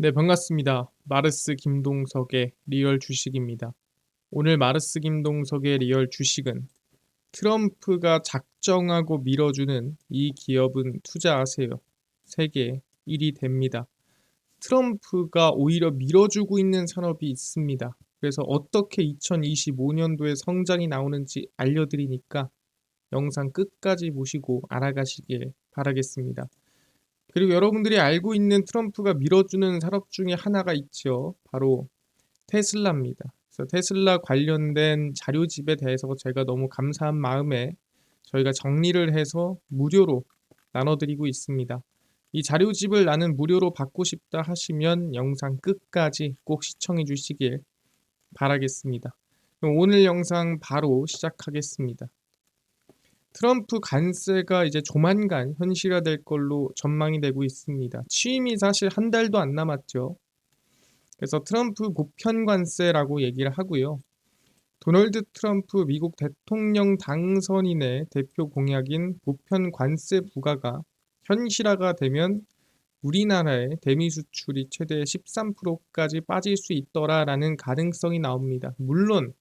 네, 반갑습니다. 마르스 김동석의 리얼 주식입니다. 오늘 마르스 김동석의 리얼 주식은 트럼프가 작정하고 밀어주는 이 기업은 투자하세요. 세계 1위 됩니다. 트럼프가 오히려 밀어주고 있는 산업이 있습니다. 그래서 어떻게 2025년도에 성장이 나오는지 알려드리니까 영상 끝까지 보시고 알아가시길 바라겠습니다. 그리고 여러분들이 알고 있는 트럼프가 밀어주는 산업 중에 하나가 있죠. 바로 테슬라입니다. 그래서 테슬라 관련된 자료집에 대해서 제가 너무 감사한 마음에 저희가 정리를 해서 무료로 나눠드리고 있습니다. 이 자료집을 나는 무료로 받고 싶다 하시면 영상 끝까지 꼭 시청해 주시길 바라겠습니다. 그럼 오늘 영상 바로 시작하겠습니다. 트럼프 관세가 이제 조만간 현실화될 걸로 전망이 되고 있습니다. 취임이 사실 한 달도 안 남았죠. 그래서 트럼프 보편 관세라고 얘기를 하고요. 도널드 트럼프 미국 대통령 당선인의 대표 공약인 보편 관세 부과가 현실화가 되면 우리나라의 대미 수출이 최대 13%까지 빠질 수 있더라라는 가능성이 나옵니다. 물론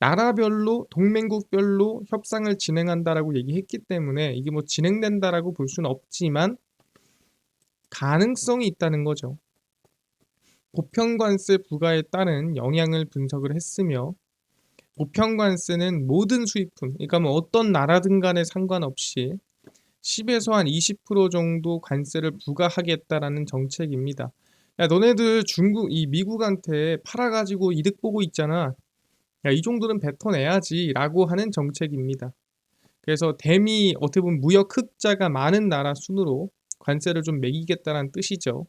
나라별로 동맹국별로 협상을 진행한다라고 얘기했기 때문에 이게 뭐 진행된다라고 볼 수는 없지만 가능성이 있다는 거죠. 보편관세 부과에 따른 영향을 분석을 했으며 보편관세는 모든 수입품, 그러니까 뭐 어떤 나라든 간에 상관없이 10에서 한 20% 정도 관세를 부과하겠다라는 정책입니다. 야, 너네들 이 미국한테 팔아가지고 이득 보고 있잖아. 야, 이 정도는 뱉어내야지 라고 하는 정책입니다. 그래서 대미 어떻게 보면 무역 흑자가 많은 나라 순으로 관세를 좀 매기겠다는 뜻이죠.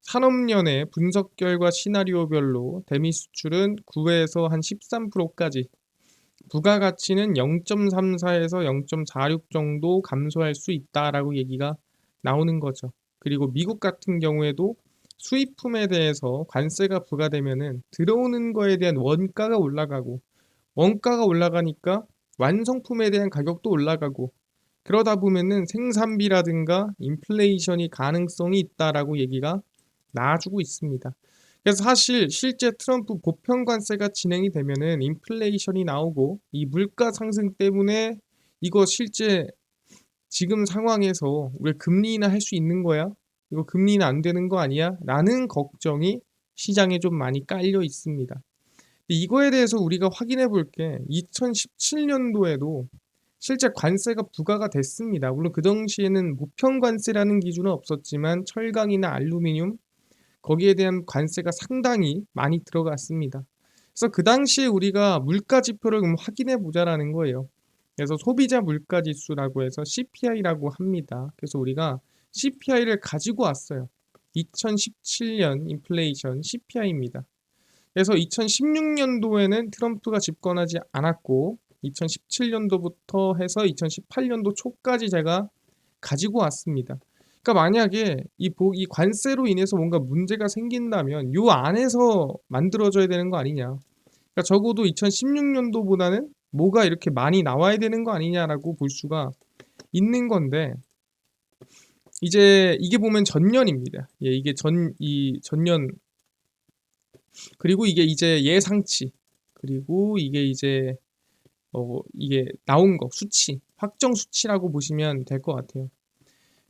산업연의 분석 결과 시나리오별로 대미 수출은 9에서 한 13%까지, 부가가치는 0.34에서 0.46 정도 감소할 수 있다라고 얘기가 나오는 거죠. 그리고 미국 같은 경우에도 수입품에 대해서 관세가 부과되면은 들어오는 거에 대한 원가가 올라가고, 원가가 올라가니까 완성품에 대한 가격도 올라가고, 그러다 보면은 생산비라든가 인플레이션이 가능성이 있다라고 얘기가 나와주고 있습니다. 그래서 사실 실제 트럼프 보편 관세가 진행이 되면은 인플레이션이 나오고 이 물가 상승 때문에 이거 실제 지금 상황에서 우리 금리 인하 할 수 있는 거야? 이거 금리 인하 안 되는 거 아니야? 라는 걱정이 시장에 좀 많이 깔려 있습니다. 이거에 대해서 우리가 확인해 볼 게 2017년도에도 실제 관세가 부과가 됐습니다. 물론 그 당시에는 보편 관세라는 기준은 없었지만 철강이나 알루미늄 거기에 대한 관세가 상당히 많이 들어갔습니다. 그래서 그 당시에 우리가 물가 지표를 확인해 보자라는 거예요. 그래서 소비자 물가 지수라고 해서 CPI라고 합니다. 그래서 우리가 CPI를 가지고 왔어요. 2017년 인플레이션 CPI입니다. 그래서 2016년도에는 트럼프가 집권하지 않았고 2017년도부터 해서 2018년도 초까지 제가 가지고 왔습니다. 그러니까 만약에 이 관세로 인해서 뭔가 문제가 생긴다면 요 안에서 만들어져야 되는 거 아니냐. 그러니까 적어도 2016년도보다는 뭐가 이렇게 많이 나와야 되는 거 아니냐라고 볼 수가 있는 건데 이제 이게 보면 전년입니다. 예, 이게 전년 그리고 이게 이제 예상치 그리고 이게 이제 이게 나온 거 수치 확정 수치라고 보시면 될 것 같아요.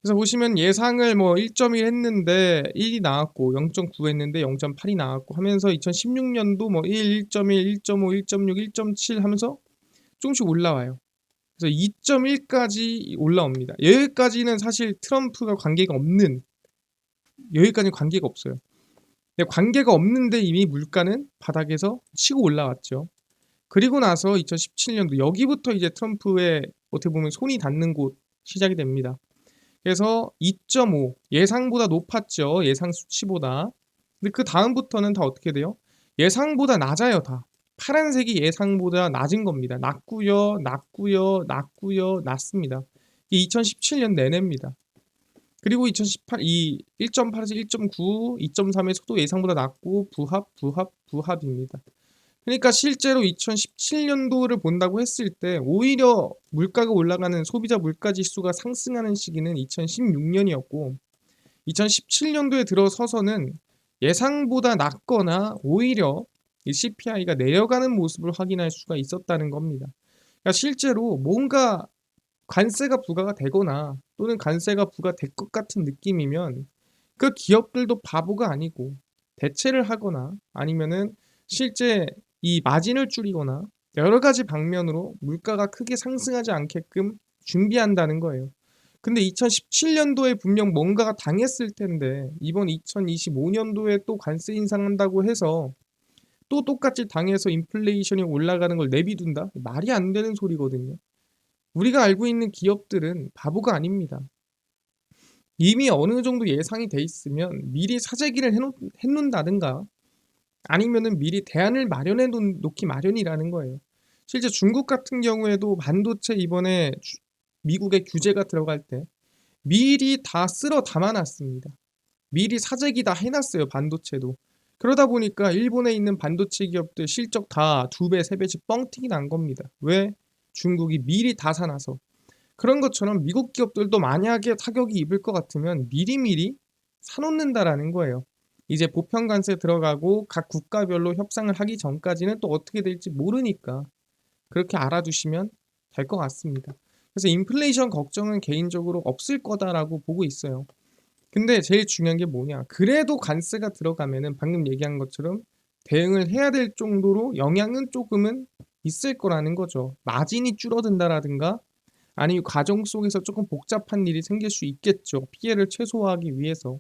그래서 보시면 예상을 뭐 1.1 했는데 1이 나왔고 0.9 했는데 0.8이 나왔고 하면서 2016년도 뭐 1, 1.1, 1.5, 1.6, 1.7 하면서 조금씩 올라와요. 그래서 2.1까지 올라옵니다. 여기까지는 사실 트럼프가 관계가 없는, 여기까지는 관계가 없어요. 근데 관계가 없는데 이미 물가는 바닥에서 치고 올라왔죠. 그리고 나서 2017년도 여기부터 이제 트럼프의 어떻게 보면 손이 닿는 곳 시작이 됩니다. 그래서 2.5 예상보다 높았죠. 예상 수치보다. 근데 그 다음부터는 다 어떻게 돼요? 예상보다 낮아요. 다. 파란색이 예상보다 낮은 겁니다. 낮고요. 낮고요. 낮고요. 낮습니다. 이게 2017년 내내입니다. 그리고 2018 이 1.8에서 1.9, 2.3에서도 예상보다 낮고 부합입니다. 그러니까 실제로 2017년도를 본다고 했을 때 오히려 물가가 올라가는 소비자 물가 지수가 상승하는 시기는 2016년이었고 2017년도에 들어서서는 예상보다 낮거나 오히려 이 CPI가 내려가는 모습을 확인할 수가 있었다는 겁니다. 그러니까 실제로 뭔가 관세가 부과가 되거나 또는 관세가 부과될 것 같은 느낌이면 그 기업들도 바보가 아니고 대체를 하거나 아니면은 실제 이 마진을 줄이거나 여러 가지 방면으로 물가가 크게 상승하지 않게끔 준비한다는 거예요. 근데 2017년도에 분명 뭔가가 당했을 텐데 이번 2025년도에 또 관세 인상한다고 해서 또 똑같이 당해서 인플레이션이 올라가는 걸 내비둔다? 말이 안 되는 소리거든요. 우리가 알고 있는 기업들은 바보가 아닙니다. 이미 어느 정도 예상이 돼 있으면 미리 사재기를 해놓는다든가 아니면은 미리 대안을 마련해 놓기 마련이라는 거예요. 실제 중국 같은 경우에도 반도체 이번에 미국의 규제가 들어갈 때 미리 다 쓸어 담아놨습니다. 미리 사재기 다 해놨어요, 반도체도. 그러다 보니까 일본에 있는 반도체 기업들 실적 다 2배, 3배씩 뻥튀기 난 겁니다. 왜? 중국이 미리 다 사놔서. 그런 것처럼 미국 기업들도 만약에 타격이 입을 것 같으면 미리미리 사놓는다라는 거예요. 이제 보편관세 들어가고 각 국가별로 협상을 하기 전까지는 또 어떻게 될지 모르니까 그렇게 알아두시면 될 것 같습니다. 그래서 인플레이션 걱정은 개인적으로 없을 거다라고 보고 있어요. 근데 제일 중요한 게 뭐냐? 그래도 관세가 들어가면은 방금 얘기한 것처럼 대응을 해야 될 정도로 영향은 조금은 있을 거라는 거죠. 마진이 줄어든다라든가 아니면 과정 속에서 조금 복잡한 일이 생길 수 있겠죠. 피해를 최소화하기 위해서.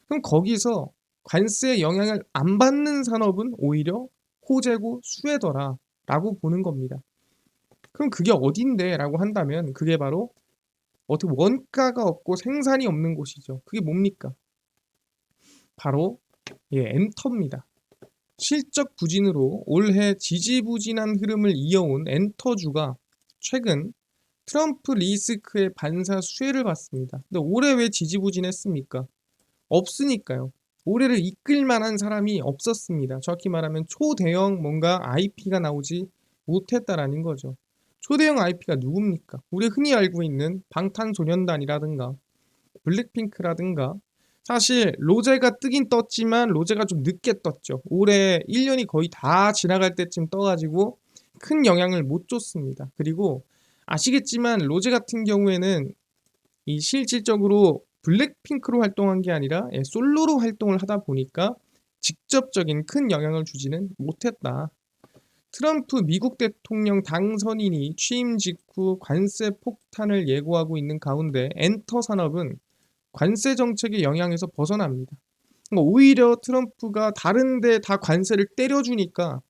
그럼 거기서 관세의 영향을 안 받는 산업은 오히려 호재고 수혜더라라고 보는 겁니다. 그럼 그게 어딘데? 라고 한다면 그게 바로 어떻게 원가가 없고 생산이 없는 곳이죠. 그게 뭡니까? 바로 엔터입니다. 실적 부진으로 올해 지지부진한 흐름을 이어온 엔터주가 최근 트럼프 리스크의 반사 수혜를 받습니다. 근데 올해 왜 지지부진했습니까? 없으니까요. 올해를 이끌 만한 사람이 없었습니다. 정확히 말하면 초대형 뭔가 IP가 나오지 못했다라는 거죠. 초대형 IP가 누굽니까? 우리 흔히 알고 있는 방탄소년단이라든가 블랙핑크라든가 사실 로제가 뜨긴 떴지만 로제가 좀 늦게 떴죠. 올해 1년이 거의 다 지나갈 때쯤 떠가지고 큰 영향을 못 줬습니다. 그리고 아시겠지만 로제 같은 경우에는 이 실질적으로 블랙핑크로 활동한 게 아니라 솔로로 활동을 하다 보니까 직접적인 큰 영향을 주지는 못했다. 트럼프 미국 대통령 당선인이 취임 직후 관세 폭탄을 예고하고 있는 가운데 엔터 산업은 관세 정책의 영향에서 벗어납니다. 그러니까 오히려 트럼프가 다른 데 다 관세를 때려주니까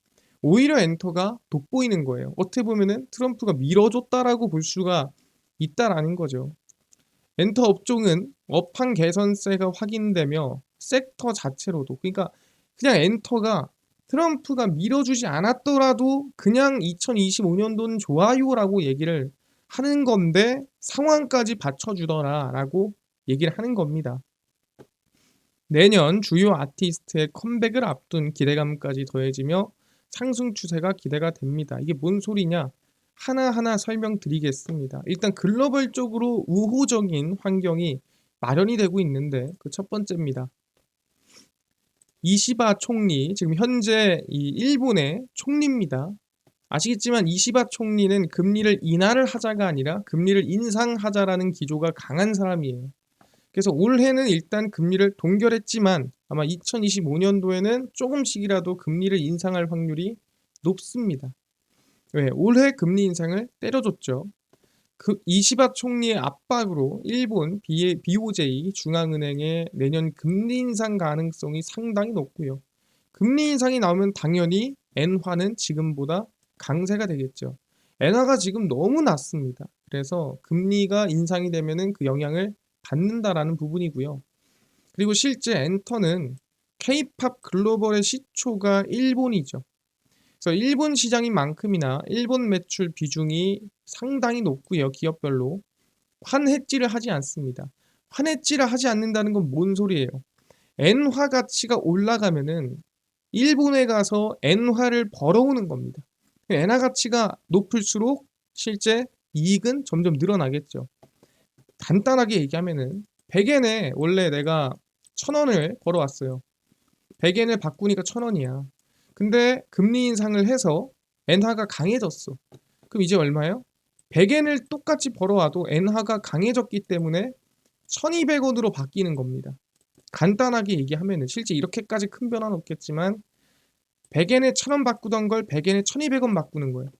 오히려 엔터가 돋보이는 거예요. 어떻게 보면은 트럼프가 밀어줬다라고 볼 수가 있다라는 거죠. 엔터 업종은 업황 개선세가 확인되며 섹터 자체로도 그러니까 그냥 엔터가 트럼프가 밀어주지 않았더라도 그냥 2025년도는 좋아요라고 얘기를 하는 건데 상황까지 받쳐주더라라고 얘기를 하는 겁니다. 내년 주요 아티스트의 컴백을 앞둔 기대감까지 더해지며 상승 추세가 기대가 됩니다. 이게 뭔 소리냐? 하나하나 설명드리겠습니다. 일단 글로벌적으로 우호적인 환경이 마련이 되고 있는데 그 첫 번째입니다. 이시바 총리, 지금 현재 이 일본의 총리입니다. 아시겠지만 이시바 총리는 금리를 인하를 하자가 아니라 금리를 인상하자라는 기조가 강한 사람이에요. 그래서 올해는 일단 금리를 동결했지만 아마 2025년도에는 조금씩이라도 금리를 인상할 확률이 높습니다. 왜? 올해 금리 인상을 때려줬죠. 그 이시바 총리의 압박으로 일본 BOJ 중앙은행의 내년 금리 인상 가능성이 상당히 높고요. 금리 인상이 나오면 당연히 엔화는 지금보다 강세가 되겠죠. 엔화가 지금 너무 낮습니다. 그래서 금리가 인상이 되면은 그 영향을 받는다라는 부분이고요. 그리고 실제 엔터는 K-팝 글로벌의 시초가 일본이죠. 그래서 일본 시장인 만큼이나 일본 매출 비중이 상당히 높고요. 기업별로 환해지를 하지 않습니다. 환해지를 하지 않는다는 건 뭔 소리예요? 엔화 가치가 올라가면은 일본에 가서 엔화를 벌어오는 겁니다. 엔화 가치가 높을수록 실제 이익은 점점 늘어나겠죠. 간단하게 얘기하면은 100엔에 원래 내가 1,000원을 벌어왔어요. 100엔을 바꾸니까 1,000원이야. 근데 금리 인상을 해서 엔화가 강해졌어. 그럼 이제 얼마예요? 100엔을 똑같이 벌어와도 엔화가 강해졌기 때문에 1,200원으로 바뀌는 겁니다. 간단하게 얘기하면은 실제 이렇게까지 큰 변화는 없겠지만 100엔에 1,000원 바꾸던 걸 100엔에 1,200원 바꾸는 거예요.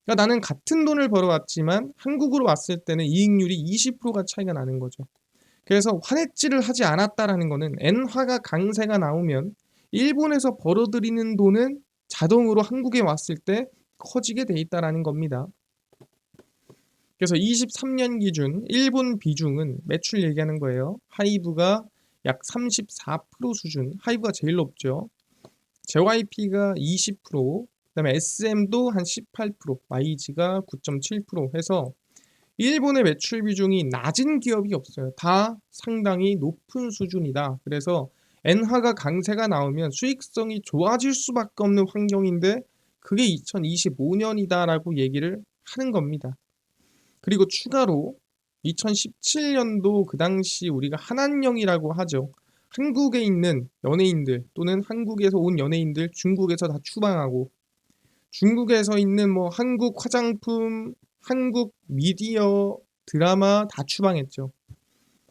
그러니까 나는 같은 돈을 벌어왔지만 한국으로 왔을 때는 이익률이 20%가 차이가 나는 거죠. 그래서 환해지를 하지 않았다라는 거는 엔화가 강세가 나오면 일본에서 벌어들이는 돈은 자동으로 한국에 왔을 때 커지게 돼 있다라는 겁니다. 그래서 23년 기준 일본 비중은 매출 얘기하는 거예요. 하이브가 약 34% 수준, 하이브가 제일 높죠. JYP가 20%, 그다음에 SM도 한 18%, YG가 9.7% 해서 일본의 매출 비중이 낮은 기업이 없어요. 다 상당히 높은 수준이다. 그래서 엔화가 강세가 나오면 수익성이 좋아질 수밖에 없는 환경인데 그게 2025년이다라고 얘기를 하는 겁니다. 그리고 추가로 2017년도 그 당시 우리가 한한령이라고 하죠. 한국에 있는 연예인들 또는 한국에서 온 연예인들 중국에서 다 추방하고 중국에서 있는 뭐 한국 화장품, 한국 미디어, 드라마 다 추방했죠.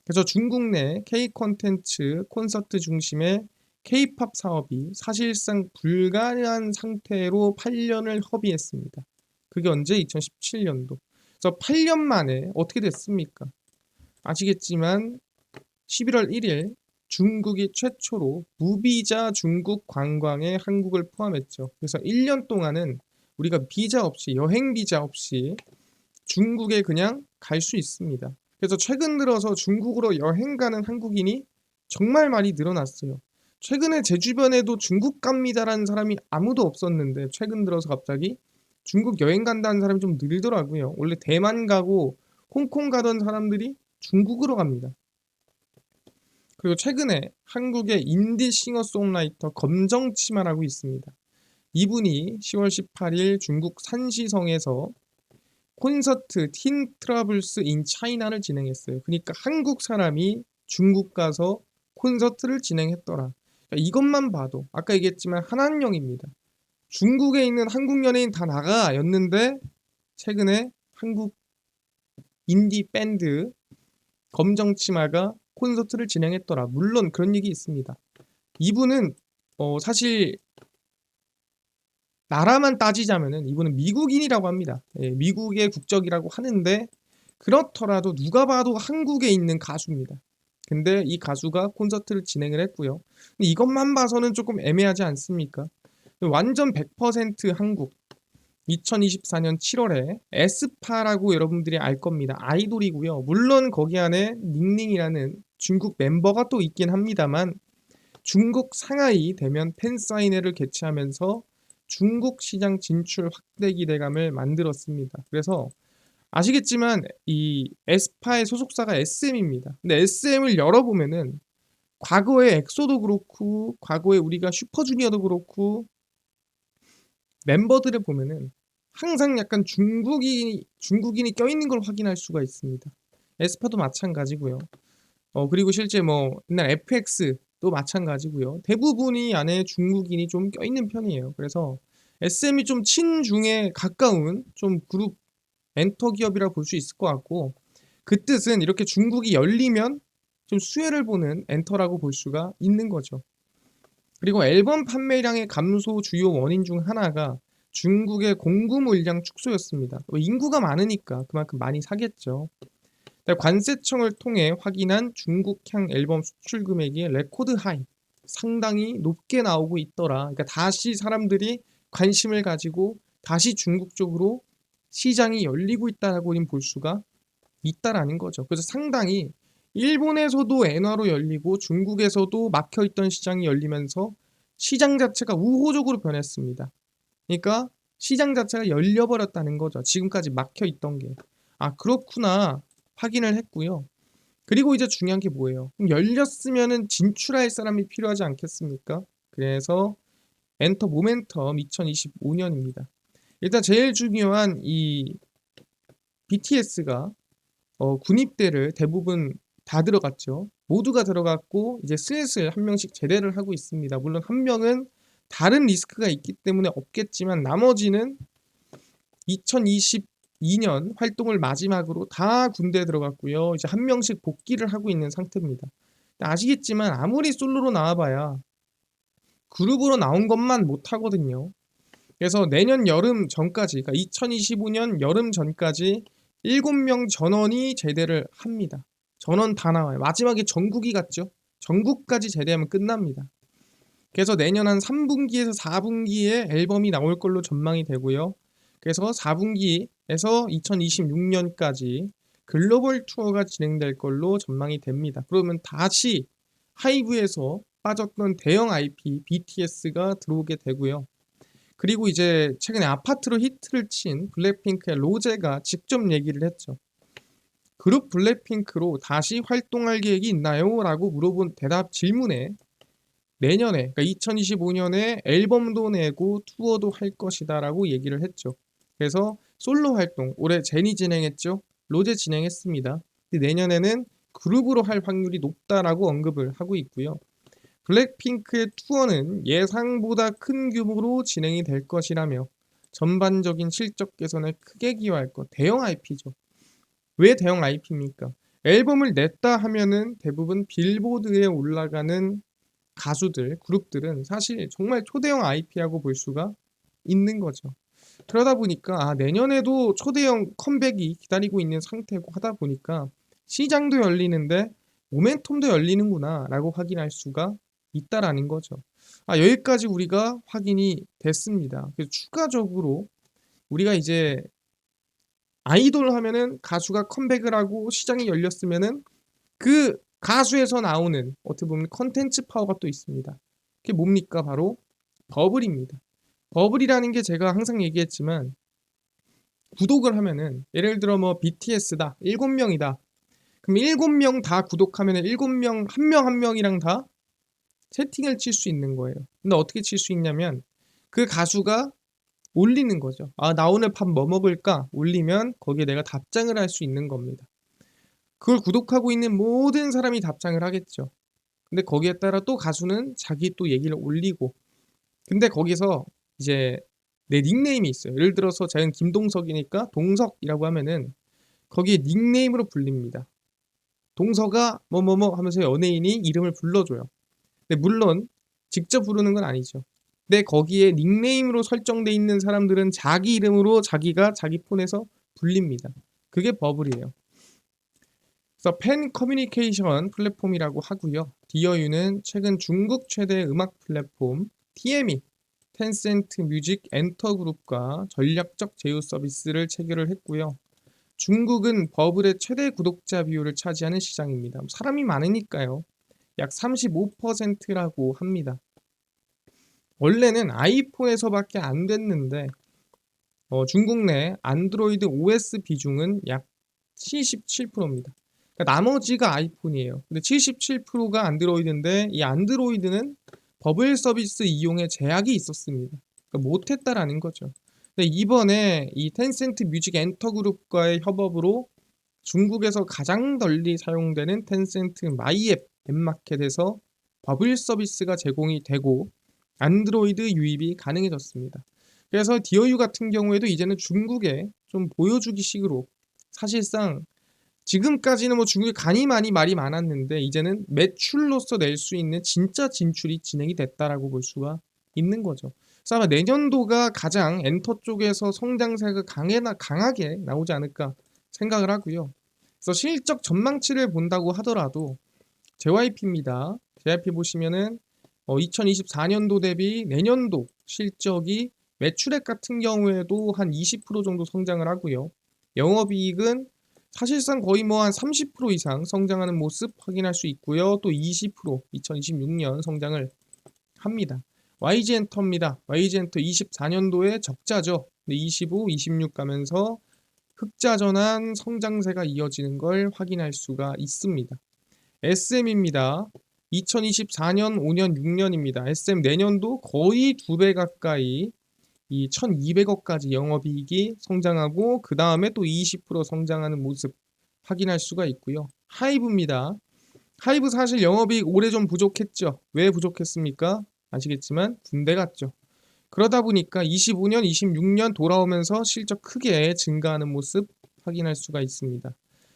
그래서 중국 내 K 콘텐츠, 콘서트 중심의 K-팝 사업이 사실상 불가능한 상태로 8년을 허비했습니다. 그게 언제? 2017년도. 그래서 8년 만에 어떻게 됐습니까? 아시겠지만 11월 1일 중국이 최초로 무비자 중국 관광에 한국을 포함했죠. 그래서 1년 동안은 우리가 비자 없이 여행 비자 없이 중국에 그냥 갈 수 있습니다. 그래서 최근 들어서 중국으로 여행 가는 한국인이 정말 많이 늘어났어요. 최근에 제 주변에도 중국 갑니다라는 사람이 아무도 없었는데 최근 들어서 갑자기 중국 여행 간다는 사람이 좀 늘더라고요. 원래 대만 가고 홍콩 가던 사람들이 중국으로 갑니다. 그리고 최근에 한국의 인디 싱어송라이터 검정치마라고 있습니다. 이분이 10월 18일 중국 산시성에서 콘서트 틴 트러블스 인 차이나를 진행했어요. 그러니까 한국 사람이 중국 가서 콘서트를 진행했더라. 그러니까 이것만 봐도 아까 얘기했지만 한한령입니다. 중국에 있는 한국 연예인 다 나가였는데 최근에 한국 인디 밴드 검정치마가 콘서트를 진행했더라. 물론 그런 얘기 있습니다. 이분은 사실 나라만 따지자면은 이분은 미국인이라고 합니다. 예, 미국의 국적이라고 하는데 그렇더라도 누가 봐도 한국에 있는 가수입니다. 근데 이 가수가 콘서트를 진행을 했고요. 근데 이것만 봐서는 조금 애매하지 않습니까? 완전 100% 한국. 2024년 7월에 에스파라고 여러분들이 알 겁니다. 아이돌이고요. 물론 거기 안에 닝닝이라는 중국 멤버가 또 있긴 합니다만 중국 상하이 대면 팬사인회를 개최하면서 중국 시장 진출 확대 기대감을 만들었습니다. 그래서 아시겠지만 이 에스파의 소속사가 SM입니다. 근데 SM을 열어보면은 과거에 엑소도 그렇고 과거에 우리가 슈퍼주니어도 그렇고 멤버들을 보면은 항상 약간 중국인이 껴있는 걸 확인할 수가 있습니다. 에스파도 마찬가지고요. 그리고 실제 뭐 옛날 FX도 마찬가지고요. 대부분이 안에 중국인이 좀 껴있는 편이에요. 그래서 SM이 좀 친중에 가까운 좀 그룹 엔터 기업이라고 볼 수 있을 것 같고 그 뜻은 이렇게 중국이 열리면 좀 수혜를 보는 엔터라고 볼 수가 있는 거죠. 그리고 앨범 판매량의 감소 주요 원인 중 하나가 중국의 공급 물량 축소였습니다. 인구가 많으니까 그만큼 많이 사겠죠. 관세청을 통해 확인한 중국향 앨범 수출 금액이 레코드 하이, 상당히 높게 나오고 있더라. 그러니까 다시 사람들이 관심을 가지고 다시 중국 쪽으로 시장이 열리고 있다고 볼 수가 있다라는 거죠. 그래서 상당히 일본에서도 엔화로 열리고 중국에서도 막혀있던 시장이 열리면서 시장 자체가 우호적으로 변했습니다. 그러니까 시장 자체가 열려버렸다는 거죠. 지금까지 막혀있던 게. 아, 그렇구나. 확인을 했고요. 그리고 이제 중요한 게 뭐예요? 그럼 열렸으면은 진출할 사람이 필요하지 않겠습니까? 그래서 엔터 모멘텀 2025년입니다. 일단 제일 중요한 이 BTS가 군입대를 대부분 다 들어갔죠. 모두가 들어갔고 이제 슬슬 한 명씩 제대를 하고 있습니다. 물론 한 명은 다른 리스크가 있기 때문에 없겠지만 나머지는 2022년 활동을 마지막으로 다 군대에 들어갔고요. 이제 한 명씩 복귀를 하고 있는 상태입니다. 아시겠지만 아무리 솔로로 나와봐야 그룹으로 나온 것만 못하거든요. 그래서 내년 여름 전까지, 그러니까 2025년 여름 전까지 7명 전원이 제대를 합니다. 전원 다 나와요. 마지막에 정국이 갔죠. 정국까지 제대하면 끝납니다. 그래서 내년 한 3분기에서 4분기에 앨범이 나올 걸로 전망이 되고요. 그래서 4분기에서 2026년까지 글로벌 투어가 진행될 걸로 전망이 됩니다. 그러면 다시 하이브에서 빠졌던 대형 IP BTS가 들어오게 되고요. 그리고 이제 최근에 아파트로 히트를 친 블랙핑크의 로제가 직접 얘기를 했죠. 그룹 블랙핑크로 다시 활동할 계획이 있나요? 라고 물어본 대답 질문에 내년에, 그러니까 2025년에 앨범도 내고 투어도 할 것이다 라고 얘기를 했죠. 그래서 솔로 활동, 올해 제니 진행했죠. 로제 진행했습니다. 내년에는 그룹으로 할 확률이 높다라고 언급을 하고 있고요. 블랙핑크의 투어는 예상보다 큰 규모로 진행이 될 것이라며 전반적인 실적 개선에 크게 기여할 것. 대형 IP죠. 왜 대형 IP입니까? 앨범을 냈다 하면은 대부분 빌보드에 올라가는 가수들, 그룹들은 사실 정말 초대형 IP라고 볼 수가 있는 거죠. 그러다 보니까 내년에도 초대형 컴백이 기다리고 있는 상태고 하다 보니까 시장도 열리는데 모멘텀도 열리는구나 라고 확인할 수가 있다라는 거죠. 여기까지 우리가 확인이 됐습니다. 그래서 추가적으로 우리가 이제 아이돌 하면은 가수가 컴백을 하고 시장이 열렸으면은 그 가수에서 나오는 어떻게 보면 컨텐츠 파워가 또 있습니다. 그게 뭡니까? 바로 버블입니다. 버블이라는 게 제가 항상 얘기했지만 구독을 하면은 예를 들어 뭐 BTS다. 7명이다. 그럼 7명 다 구독하면은 7명 한 명 한 명이랑 다 채팅을 칠 수 있는 거예요. 근데 어떻게 칠 수 있냐면 그 가수가 올리는 거죠. 나 오늘 밥 뭐 먹을까? 올리면 거기에 내가 답장을 할 수 있는 겁니다. 그걸 구독하고 있는 모든 사람이 답장을 하겠죠. 근데 거기에 따라 또 가수는 자기 또 얘기를 올리고 근데 거기서 이제 내 닉네임이 있어요. 예를 들어서 저는 김동석이니까 동석이라고 하면은 거기에 닉네임으로 불립니다. 동석아 뭐뭐뭐 하면서 연예인이 이름을 불러줘요. 근데 물론 직접 부르는 건 아니죠. 근데 거기에 닉네임으로 설정돼 있는 사람들은 자기 이름으로 자기가 자기 폰에서 불립니다. 그게 버블이에요. 그래서 팬 커뮤니케이션 플랫폼이라고 하고요. 디어유는 최근 중국 최대 음악 플랫폼 TME, 텐센트 뮤직 엔터그룹과 전략적 제휴 서비스를 체결을 했고요. 중국은 버블의 최대 구독자 비율을 차지하는 시장입니다. 사람이 많으니까요. 약 35%라고 합니다. 원래는 아이폰에서밖에 안 됐는데 중국 내 안드로이드 OS 비중은 약 77%입니다. 그러니까 나머지가 아이폰이에요. 근데 77%가 안드로이드인데 이 안드로이드는 버블 서비스 이용에 제약이 있었습니다. 그러니까 못했다라는 거죠. 근데 이번에 이 텐센트 뮤직 엔터그룹과의 협업으로 중국에서 가장 널리 사용되는 텐센트 마이앱 앱마켓에서 버블 서비스가 제공이 되고 안드로이드 유입이 가능해졌습니다. 그래서 디어유 같은 경우에도 이제는 중국에 좀 보여주기 식으로 사실상 지금까지는 뭐 중국에 간이 많이 말이 많았는데 이제는 매출로서 낼 수 있는 진짜 진출이 진행이 됐다라고 볼 수가 있는 거죠. 그래서 아마 내년도가 가장 엔터 쪽에서 성장세가 강하게 나오지 않을까 생각을 하고요. 그래서 실적 전망치를 본다고 하더라도 JYP입니다. JYP 보시면은 2024년도 대비 내년도 실적이 매출액 같은 경우에도 한 20% 정도 성장을 하고요. 영업이익은 사실상 거의 뭐 한 30% 이상 성장하는 모습 확인할 수 있고요. 또 20% 2026년 성장을 합니다. YG엔터입니다. YG엔터 24년도에 적자죠. 25, 26 가면서 흑자 전환 성장세가 이어지는 걸 확인할 수가 있습니다. SM입니다. 2024년, 5년, 6년입니다. SM 내년도 거의 2배 가까이 이 1200억까지 영업이익이 성장하고 그 다음에 또 20% 성장하는 모습 확인할 수가 있고요. 하이브입니다. 하이브 사실 영업이익 올해 좀 부족했죠. 왜 부족했습니까? 아시겠지만 군대 갔죠. 그러다 보니까 25년, 26년 돌아오면서 실적 크게 증가하는 모습 확인할 수가 있습니다.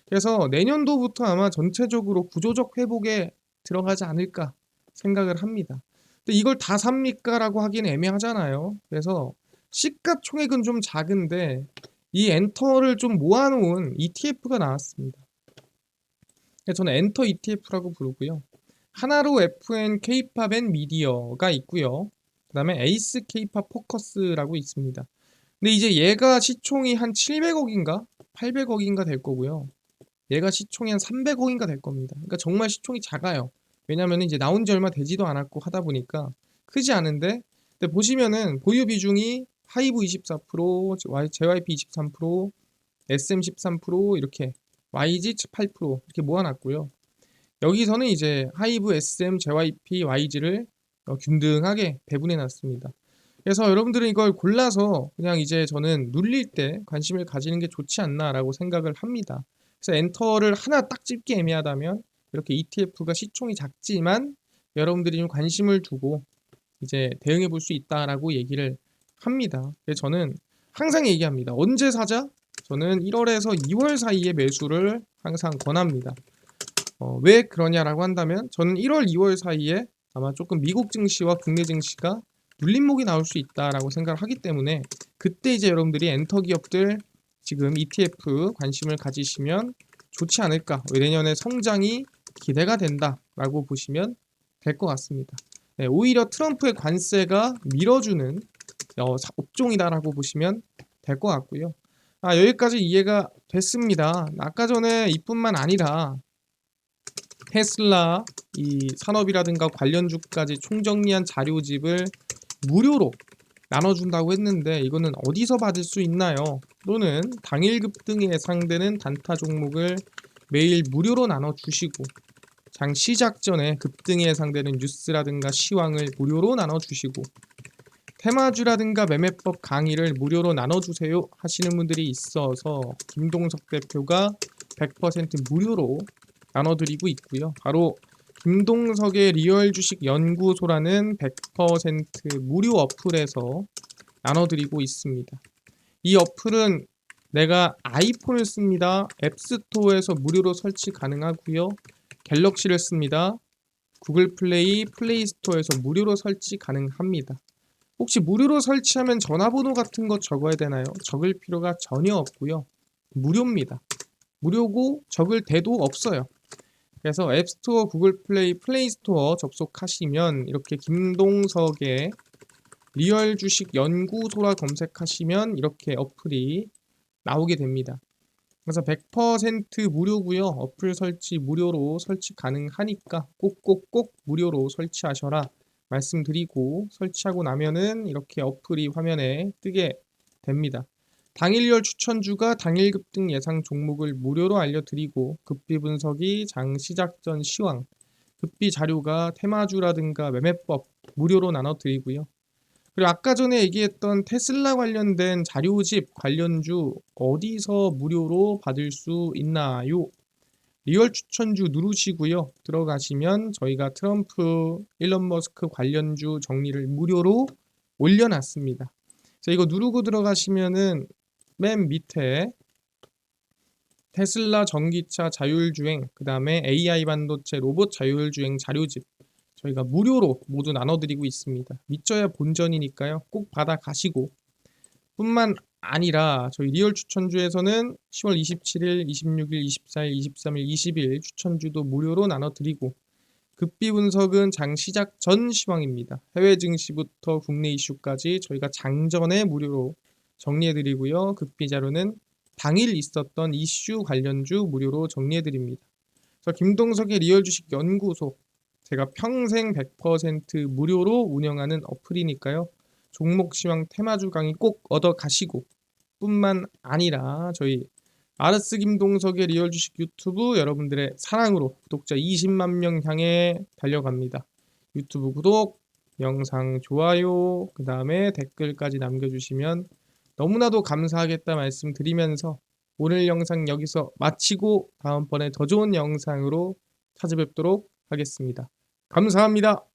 그래서 내년도부터 아마 전체적으로 구조적 회복에 들어가지 않을까 생각을 합니다. 근데 이걸 다 삽니까? 라고 하기는 애매하잖아요. 그래서 시가총액은 좀 작은데 이 엔터를 좀 모아놓은 ETF가 나왔습니다. 저는 엔터 ETF라고 부르고요. 하나로 FN K-팝 앤 미디어가 있고요. 그 다음에 에이스 K-팝 포커스라고 있습니다. 근데 이제 얘가 시총이 한 700억인가 800억인가 될 거고요. 얘가 시총이 한 300억인가 될 겁니다. 그러니까 정말 시총이 작아요. 왜냐면 이제 나온 지 얼마 되지도 않았고 하다 보니까 크지 않은데, 근데 보시면은 보유 비중이 하이브 24%, JYP 23%, SM 13% 이렇게 YG 8% 이렇게 모아놨고요. 여기서는 이제 하이브, SM, JYP, YG를 균등하게 배분해 놨습니다. 그래서 여러분들은 이걸 골라서 그냥 이제 저는 눌릴 때 관심을 가지는 게 좋지 않나라고 생각을 합니다. 그래서 엔터를 하나 딱 집기 애매하다면 이렇게 ETF가 시총이 작지만 여러분들이 좀 관심을 두고 이제 대응해 볼 수 있다라고 얘기를 합니다. 그래서 저는 항상 얘기합니다. 언제 사자? 저는 1월에서 2월 사이에 매수를 항상 권합니다. 왜 그러냐라고 한다면 저는 1월, 2월 사이에 아마 조금 미국 증시와 국내 증시가 눌림목이 나올 수 있다라고 생각을 하기 때문에 그때 이제 여러분들이 엔터 기업들 지금 ETF 관심을 가지시면 좋지 않을까. 내년에 성장이 기대가 된다라고 보시면 될 것 같습니다. 네, 오히려 트럼프의 관세가 밀어주는 업종이다라고 보시면 될 것 같고요. 여기까지 이해가 됐습니다. 아까 전에 이뿐만 아니라 테슬라 이 산업이라든가 관련주까지 총정리한 자료집을 무료로 나눠준다고 했는데 이거는 어디서 받을 수 있나요? 또는 당일 급등이 예상되는 단타 종목을 매일 무료로 나눠주시고 장 시작 전에 급등이 예상되는 뉴스라든가 시황을 무료로 나눠주시고 테마주라든가 매매법 강의를 무료로 나눠주세요 하시는 분들이 있어서 김동석 대표가 100% 무료로 나눠드리고 있고요. 바로 김동석의 리얼 주식 연구소라는 100% 무료 어플에서 나눠드리고 있습니다. 이 어플은 내가 아이폰을 씁니다. 앱스토어에서 무료로 설치 가능하고요. 갤럭시를 씁니다. 구글 플레이, 플레이스토어에서 무료로 설치 가능합니다. 혹시 무료로 설치하면 전화번호 같은 거 적어야 되나요? 적을 필요가 전혀 없고요. 무료입니다. 무료고 적을 데도 없어요. 그래서 앱스토어, 구글 플레이, 플레이스토어 접속하시면 이렇게 김동석의 리얼 주식 연구소라 검색하시면 이렇게 어플이 나오게 됩니다. 그래서 100% 무료고요. 어플 설치 무료로 설치 가능하니까 꼭꼭꼭 무료로 설치하셔라 말씀드리고 설치하고 나면은 이렇게 어플이 화면에 뜨게 됩니다. 당일열 추천주가 당일 급등 예상 종목을 무료로 알려드리고 급비 분석이 장 시작 전 시황, 급비 자료가 테마주라든가 매매법 무료로 나눠드리고요. 그리고 아까 전에 얘기했던 테슬라 관련된 자료집 관련주 어디서 무료로 받을 수 있나요? 리얼 추천주 누르시고요. 들어가시면 저희가 트럼프, 일론 머스크 관련주 정리를 무료로 올려놨습니다. 자, 이거 누르고 들어가시면은 맨 밑에 테슬라 전기차 자율주행, 그 다음에 AI 반도체 로봇 자율주행 자료집 저희가 무료로 모두 나눠드리고 있습니다. 믿져야 본전이니까요. 꼭 받아가시고 뿐만 아니라 저희 리얼 추천주에서는 10월 27일, 26일, 24일, 23일, 20일 추천주도 무료로 나눠드리고 급비 분석은 장 시작 전 시황입니다. 해외 증시부터 국내 이슈까지 저희가 장전에 무료로 정리해드리고요. 급비 자료는 당일 있었던 이슈 관련주 무료로 정리해드립니다. 그래서 김동석의 리얼 주식 연구소 제가 평생 100% 무료로 운영하는 어플이니까요. 종목 시황 테마주 강의 꼭 얻어 가시고 뿐만 아니라 저희 아르스 김동석의 리얼 주식 유튜브 여러분들의 사랑으로 구독자 20만 명 향해 달려갑니다. 유튜브 구독, 영상 좋아요, 그 다음에 댓글까지 남겨주시면 너무나도 감사하겠다 말씀드리면서 오늘 영상 여기서 마치고 다음번에 더 좋은 영상으로 찾아뵙도록 하겠습니다. 감사합니다.